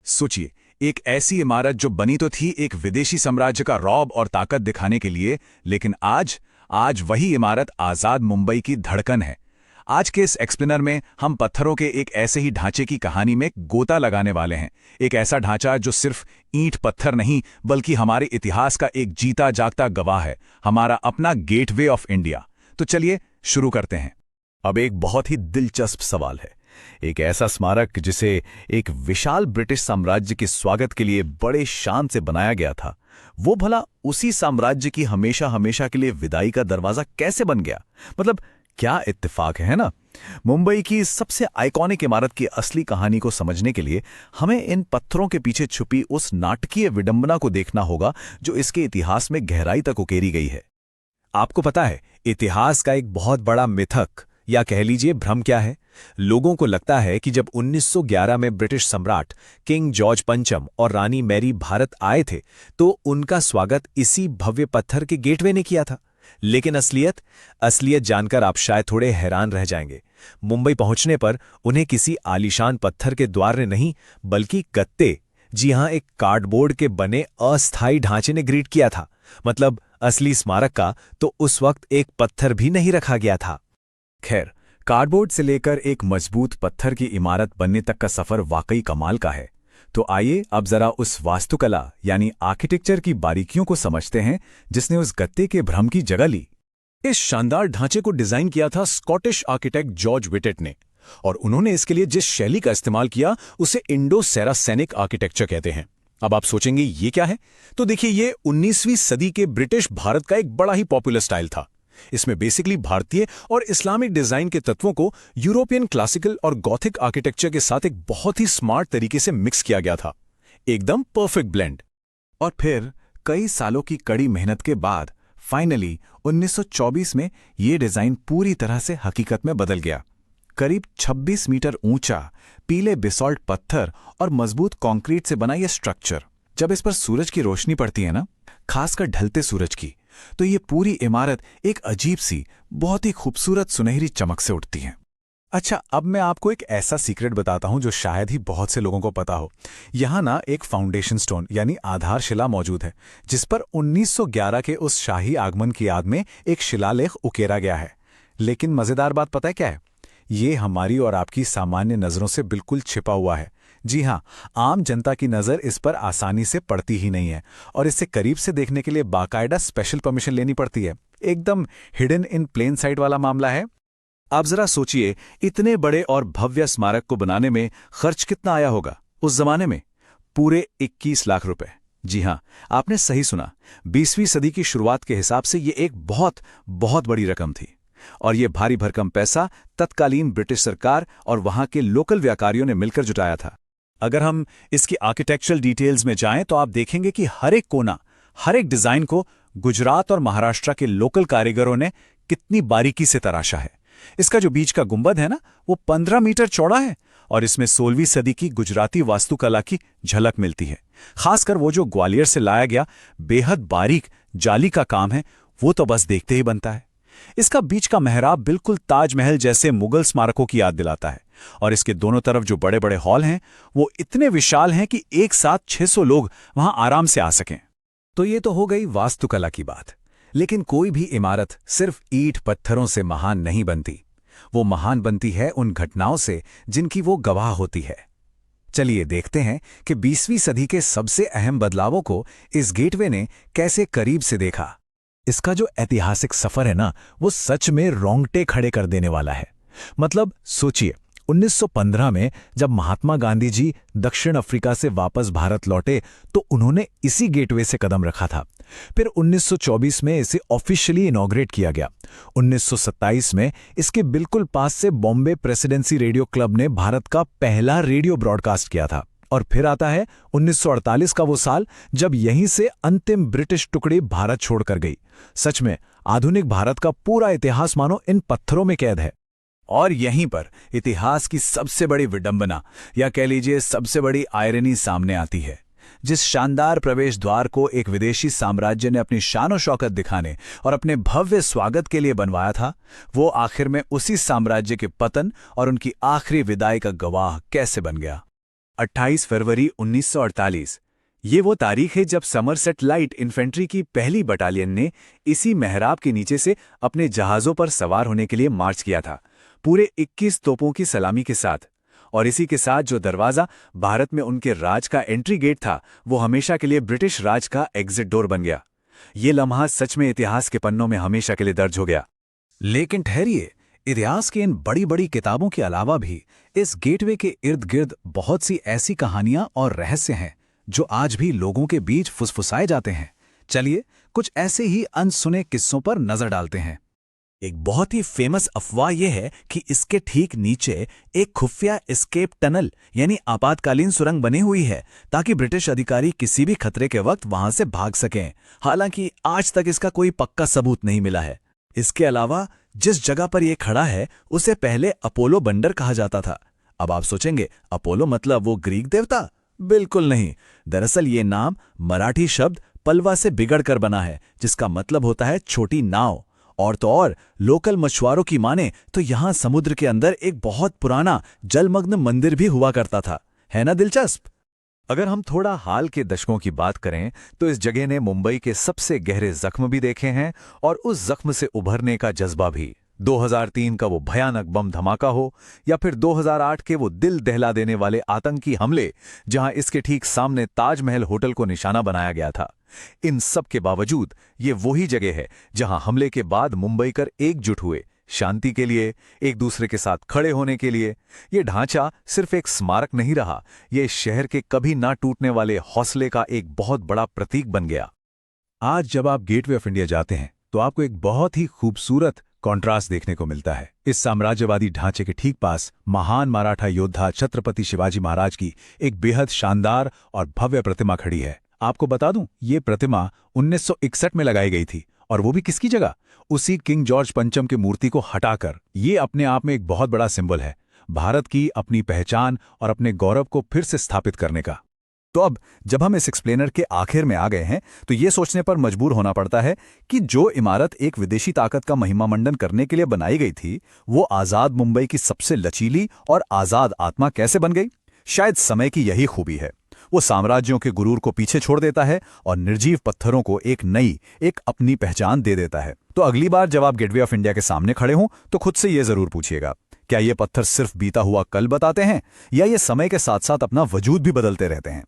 सोचिए, एक ऐसी इमारत जो बनी तो थी एक विदेशी साम्राज्य का रौब और ताकत दिखाने के लिए, लेकिन आज आज वही इमारत आजाद मुंबई की धड़कन है। आज के इस एक्सप्लेनर में हम पत्थरों के एक ऐसे ही ढांचे की कहानी में गोता लगाने वाले हैं। एक ऐसा ढांचा जो सिर्फ ईंट पत्थर नहीं, बल्कि हमारे इतिहास का एक जीता जागता गवाह है, हमारा अपना गेटवे ऑफ इंडिया। तो चलिए शुरू करते हैं। अब एक बहुत ही दिलचस्प सवाल है। एक ऐसा स्मारक जिसे एक विशाल ब्रिटिश साम्राज्य के स्वागत के लिए बड़े शान से बनाया गया था, वो भला उसी साम्राज्य की हमेशा हमेशा के लिए विदाई का दरवाजा कैसे बन गया? मतलब क्या इत्तेफाक है ना? मुंबई की इस सबसे आइकॉनिक इमारत की असली कहानी को समझने के लिए हमें इन पत्थरों के पीछे छुपी उस नाटकीय विडंबना को देखना होगा जो इसके इतिहास में गहराई तक उकेरी गई है। आपको पता है, इतिहास का एक बहुत बड़ा मिथक या कह लीजिए भ्रम क्या है? लोगों को लगता है कि जब 1911 में ब्रिटिश सम्राट किंग जॉर्ज पंचम और रानी मैरी भारत आए थे तो उनका स्वागत इसी भव्य पत्थर के गेटवे ने किया था। लेकिन असलियत जानकर आप शायद थोड़े हैरान रह जाएंगे। मुंबई पहुंचने पर उन्हें किसी आलीशान पत्थर के द्वार ने नहीं, बल्कि गत्ते, जी हां, एक कार्डबोर्ड के बने अस्थायी ढांचे ने ग्रीट किया था। मतलब असली स्मारक का तो उस वक्त एक पत्थर भी नहीं रखा गया था। खैर, कार्डबोर्ड से लेकर एक मजबूत पत्थर की इमारत बनने तक का सफर वाकई कमाल का है। तो आइए अब जरा उस वास्तुकला यानी आर्किटेक्चर की बारीकियों को समझते हैं जिसने उस गत्ते के भ्रम की जगह ली। इस शानदार ढांचे को डिजाइन किया था स्कॉटिश आर्किटेक्ट जॉर्ज विटेट ने, और उन्होंने इसके लिए जिस शैली का इस्तेमाल किया उसे इंडो सैरासेनिक आर्किटेक्चर कहते हैं। अब आप सोचेंगे ये क्या है? तो देखिए, ये 19वीं सदी के ब्रिटिश भारत का एक बड़ा ही पॉपुलर स्टाइल था। इसमें बेसिकली भारतीय और इस्लामिक डिजाइन के तत्वों को यूरोपियन क्लासिकल और गॉथिक आर्किटेक्चर के साथ एक बहुत ही स्मार्ट तरीके से मिक्स किया गया था। एकदम परफेक्ट ब्लेंड। और फिर कई सालों की कड़ी मेहनत के बाद फाइनली 1924 में ये डिजाइन पूरी तरह से हकीकत में बदल गया। करीब 26 मीटर ऊंचा पीले बेसॉल्ट पत्थर और मजबूत कंक्रीट से बना यह स्ट्रक्चर, जब इस पर सूरज की रोशनी पड़ती है ना, खासकर ढलते सूरज की, तो ये पूरी इमारत एक अजीब सी, बहुत ही खूबसूरत सुनहरी चमक से उठती है। अच्छा, अब मैं आपको एक ऐसा सीक्रेट बताता हूं जो शायद ही बहुत से लोगों को पता हो। यहां ना एक फाउंडेशन स्टोन यानी आधारशिला मौजूद है, जिस पर 1911 के उस शाही आगमन की याद में एक शिलालेख उकेरा गया है। लेकिन मजेदार बात पता है क्या है? ये हमारी और आपकी सामान्य नजरों से बिल्कुल छिपा हुआ है। जी हां, आम जनता की नज़र इस पर आसानी से पड़ती ही नहीं है, और इसे करीब से देखने के लिए बाकायदा स्पेशल परमिशन लेनी पड़ती है। एकदम हिडन इन प्लेन साइट वाला मामला है। आप जरा सोचिए, इतने बड़े और भव्य स्मारक को बनाने में खर्च कितना आया होगा उस जमाने में? पूरे 21 लाख रुपए। जी हां, आपने सही सुना। 20वीं सदी की शुरुआत के हिसाब से ये एक बहुत बहुत बड़ी रकम थी। और ये भारी भरकम पैसा तत्कालीन ब्रिटिश सरकार और वहां के लोकल व्यापारियों ने मिलकर जुटाया था। अगर हम इसकी आर्किटेक्चरल डिटेल्स में जाएं तो आप देखेंगे कि हर एक कोना, हर एक डिजाइन को गुजरात और महाराष्ट्र के लोकल कारीगरों ने कितनी बारीकी से तराशा है। इसका जो बीच का गुंबद है ना, वो 15 मीटर चौड़ा है, और इसमें 16वीं सदी की गुजराती वास्तुकला की झलक मिलती है। खासकर वो जो ग्वालियर से लाया गया बेहद बारीक जाली का काम है, वो तो बस देखते ही बनता है। इसका बीच का मेहराब बिल्कुल ताजमहल जैसे मुगल स्मारकों की याद दिलाता है, और इसके दोनों तरफ जो बड़े बड़े हॉल हैं वो इतने विशाल हैं कि एक साथ 600 लोग वहां आराम से आ सकें। तो ये तो हो गई वास्तुकला की बात। लेकिन कोई भी इमारत सिर्फ ईंट पत्थरों से महान नहीं बनती। वो महान बनती है उन घटनाओं से जिनकी वो गवाह होती है। चलिए देखते हैं कि 20वीं सदी के सबसे अहम बदलावों को इस गेटवे ने कैसे करीब से देखा। इसका जो ऐतिहासिक सफर है ना, वो सच में रोंगटे खड़े कर देने वाला है। मतलब सोचिए, 1915 में जब महात्मा गांधी जी दक्षिण अफ्रीका से वापस भारत लौटे तो उन्होंने इसी गेटवे से कदम रखा था। फिर 1924 में इसे ऑफिशियली इनॉग्रेट किया गया। 1927 में इसके बिल्कुल पास से बॉम्बे प्रेसिडेंसी रेडियो क्लब ने भारत का पहला रेडियो ब्रॉडकास्ट किया था। और फिर आता है 1948 का वो साल जब यहीं से अंतिम ब्रिटिश टुकड़ी भारत छोड़कर गई। सच में आधुनिक भारत का पूरा इतिहास मानो इन पत्थरों में कैद है। और यहीं पर इतिहास की सबसे बड़ी विडंबना, या कह लीजिए सबसे बड़ी आयरनी सामने आती है। जिस शानदार प्रवेश द्वार को एक विदेशी साम्राज्य ने अपनी शान शौकत दिखाने और अपने भव्य स्वागत के लिए बनवाया था, वो आखिर में उसी साम्राज्य के पतन और उनकी आखिरी विदाई का गवाह कैसे बन गया। 28 फरवरी 1948। ये वो तारीख है जब समरसेट लाइट इन्फेंट्री की पहली बटालियन ने इसी मेहराब के नीचे से अपने जहाज़ों पर सवार होने के लिए मार्च किया था, पूरे 21 तोपों की सलामी के साथ। और इसी के साथ जो दरवाज़ा भारत में उनके राज का एंट्री गेट था, वो हमेशा के लिए ब्रिटिश राज का एग्जिट डोर बन गया। ये लम्हा सच में इतिहास के पन्नों में हमेशा के लिए दर्ज हो गया। लेकिन ठहरिए, इतिहास की इन बड़ी बड़ी किताबों के अलावा भी इस गेटवे के इर्द गिर्द बहुत सी ऐसी कहानियां और रहस्य हैं जो आज भी लोगों के बीच फुसफुसाए जाते हैं। चलिए कुछ ऐसे ही अनसुने किस्सों पर नजर डालते हैं। एक बहुत ही फेमस अफवाह यह है कि इसके ठीक नीचे एक खुफिया एस्केप टनल यानी आपातकालीन सुरंग बनी हुई है ताकि ब्रिटिश अधिकारी किसी भी खतरे के वक्त वहां से भाग सकें। हालांकि आज तक इसका कोई पक्का सबूत नहीं मिला है। इसके अलावा जिस जगह पर यह खड़ा है उसे पहले अपोलो बंदर कहा जाता था। अब आप सोचेंगे अपोलो मतलब वो ग्रीक देवता? बिल्कुल नहीं। दरअसल ये नाम मराठी शब्द पलवा से बिगड़कर बना है, जिसका मतलब होता है छोटी नाव। और तो और लोकल मछुआरों की माने तो यहां समुद्र के अंदर एक बहुत पुराना जलमग्न मंदिर भी हुआ करता था। है ना दिलचस्प? अगर हम थोड़ा हाल के दशकों की बात करें तो इस जगह ने मुंबई के सबसे गहरे जख्म भी देखे हैं और उस जख्म से उभरने का जज्बा भी। 2003 का वो भयानक बम धमाका हो या फिर 2008 के वो दिल दहला देने वाले आतंकी हमले जहां इसके ठीक सामने ताजमहल होटल को निशाना बनाया गया था। इन सब के बावजूद ये वही जगह है जहां हमले के बाद मुंबईकर एकजुट हुए, शांति के लिए, एक दूसरे के साथ खड़े होने के लिए। ये ढांचा सिर्फ एक स्मारक नहीं रहा, ये इस शहर के कभी ना टूटने वाले हौसले का एक बहुत बड़ा प्रतीक बन गया। आज जब आप गेटवे ऑफ इंडिया जाते हैं तो आपको एक बहुत ही खूबसूरत कॉन्ट्रास्ट देखने को मिलता है। इस साम्राज्यवादी ढांचे के ठीक पास महान मराठा योद्धा छत्रपति शिवाजी महाराज की एक बेहद शानदार और भव्य प्रतिमा खड़ी है। आपको बता दूं, ये प्रतिमा 1961 में लगाई गई थी, और वो भी किसकी जगह? उसी किंग जॉर्ज पंचम की मूर्ति को हटाकर। ये अपने आप में एक बहुत बड़ा सिंबल है भारत की अपनी पहचान और अपने गौरव को फिर से स्थापित करने का। तो अब जब हम इस एक्सप्लेनर के आखिर में आ गए हैं तो ये सोचने पर मजबूर होना पड़ता है कि जो इमारत एक विदेशी ताकत का महिमा मंडन करने के लिए बनाई गई थी, वो आज़ाद मुंबई की सबसे लचीली और आज़ाद आत्मा कैसे बन गई? शायद समय की यही खूबी है। वो साम्राज्यों के गुरूर को पीछे छोड़ देता है और निर्जीव पत्थरों को एक नई, एक अपनी पहचान दे देता है। तो अगली बार जब आप गेटवे ऑफ इंडिया के सामने खड़े हों तो खुद से ये जरूर पूछिएगा, क्या ये पत्थर सिर्फ बीता हुआ कल बताते हैं या ये समय के साथ साथ अपना वजूद भी बदलते रहते हैं?